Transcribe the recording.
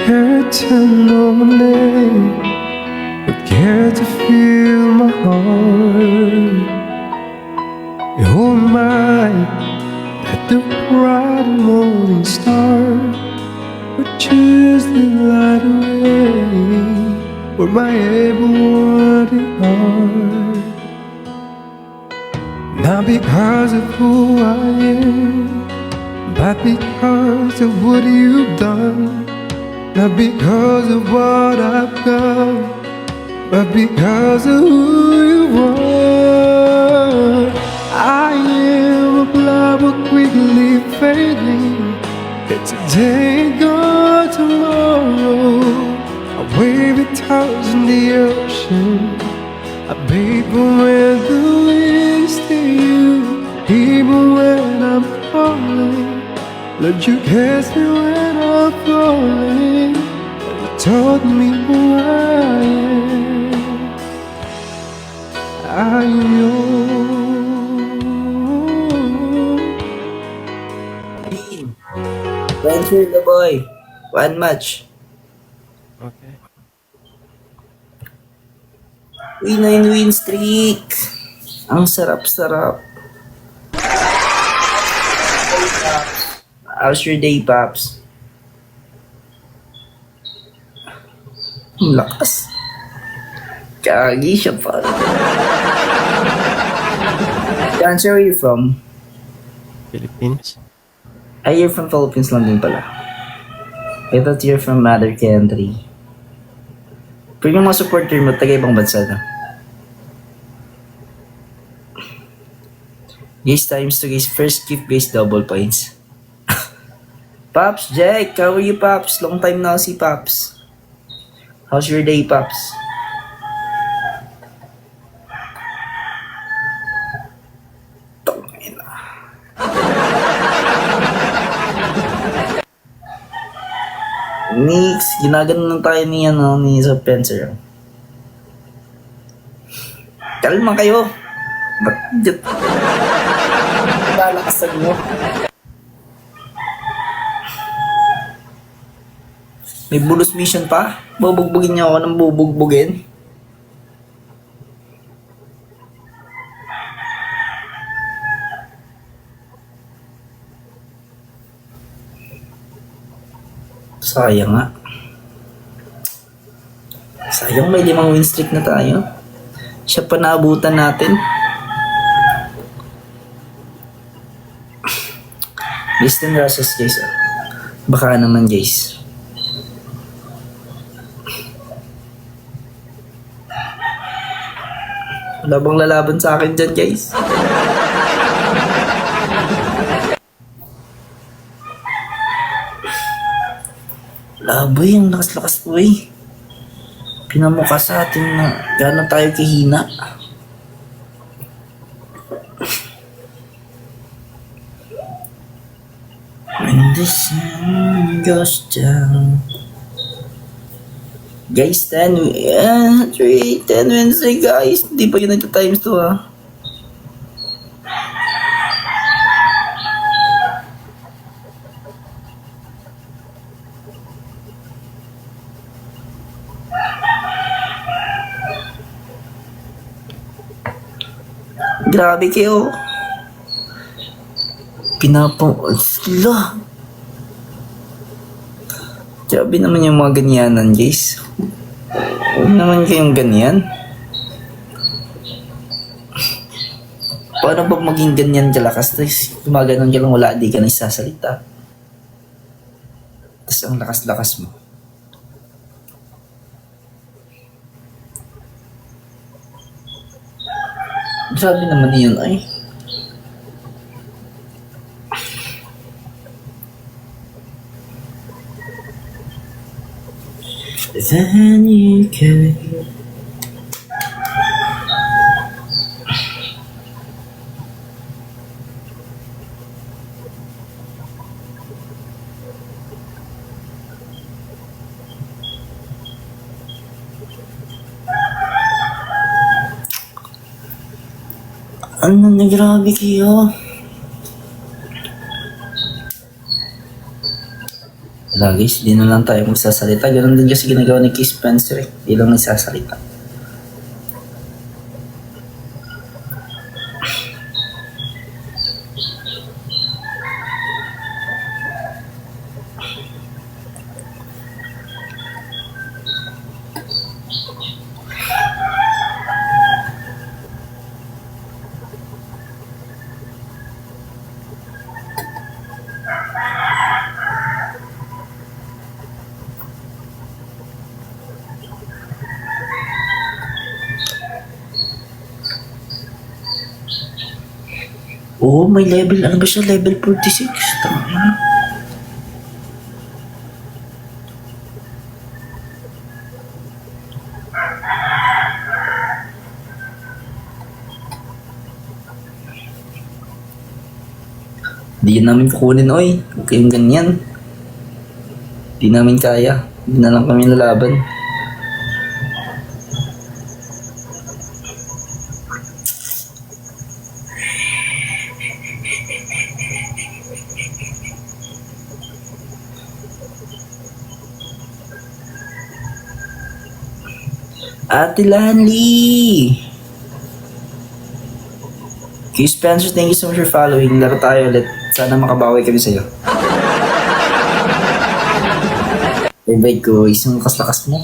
care to know my name, but care to feel my heart. Who am I that the bright morning star would choose to light away for my able-wanted heart? Not because of who I am, but because of what you've done. Not because of what I've got, but because of who you are. I am a flower quickly fading. It's today, gone tomorrow. I wave it tossed in the ocean. I paper when the winds to you. Even when I'm falling, let you kiss me when I'm falling. You told me who I am. I am yours. Venture the boy. One match. Okay. Win streak. Ang sarap-sarap. How's your day, Paps? Ang lakas. Kagi siya pa. Cancer, where are you from? Philippines. Ay, you're from Philippines lang din pala. I thought you're from other country. Pero yung mga supporter mo, taga-ibang bansa na. Guys, times 2 guys. First gift guys, double points. Paps, Jack, how are you, Paps? Long time na si Paps. How's your day, Paps? Tangina. Nix, ginaganon tayo ni Spencer. Kalma kayo. Ba't dito? Lalakasan mo. May bonus mission pa? Bubugbugin niyo ako ng bubugbugin? Sayang nga. Sayang, may 5 win streak na tayo. Siya pa naabutan natin. Listen Roses guys. Baka naman guys. Wala bang lalaban sa akin dyan guys? Laboy, ang lakas-lakas po eh. Pinamukha sa atin na gano'n tayo kahina. When the sun goes down. Guys, 10 Wednesday guys. Hindi pa yun nagta-times 2 ah. Grabe kayo. Sila. Grabe naman yung mga ganyanan, guys. Huwag naman kayong ganyan. Paano ba maging ganyan kalakas? Gumaganon ka lang, wala, di ka na isasalita. Tapos ang lakas-lakas mo. Grabe naman yun ay. Then you can. Ano na grabe kayo? Wala guys, di na lang tayo magsasalita. Ganun din kasi ginagawa ni Keith Spencer eh. Di lang nagsasalita. Oo, may level. Ano ba siya? Level 46. Tama na. Di namin kukunin, oy. Huwag kayong ganyan. Di namin kaya. Di na lang kami lalaban. Ate Lanly! Kay Spencer, thank you so much for following. Laro tayo ulit. Sana makabawi kami sa'yo. Invite ko, isang lakas-lakas mo.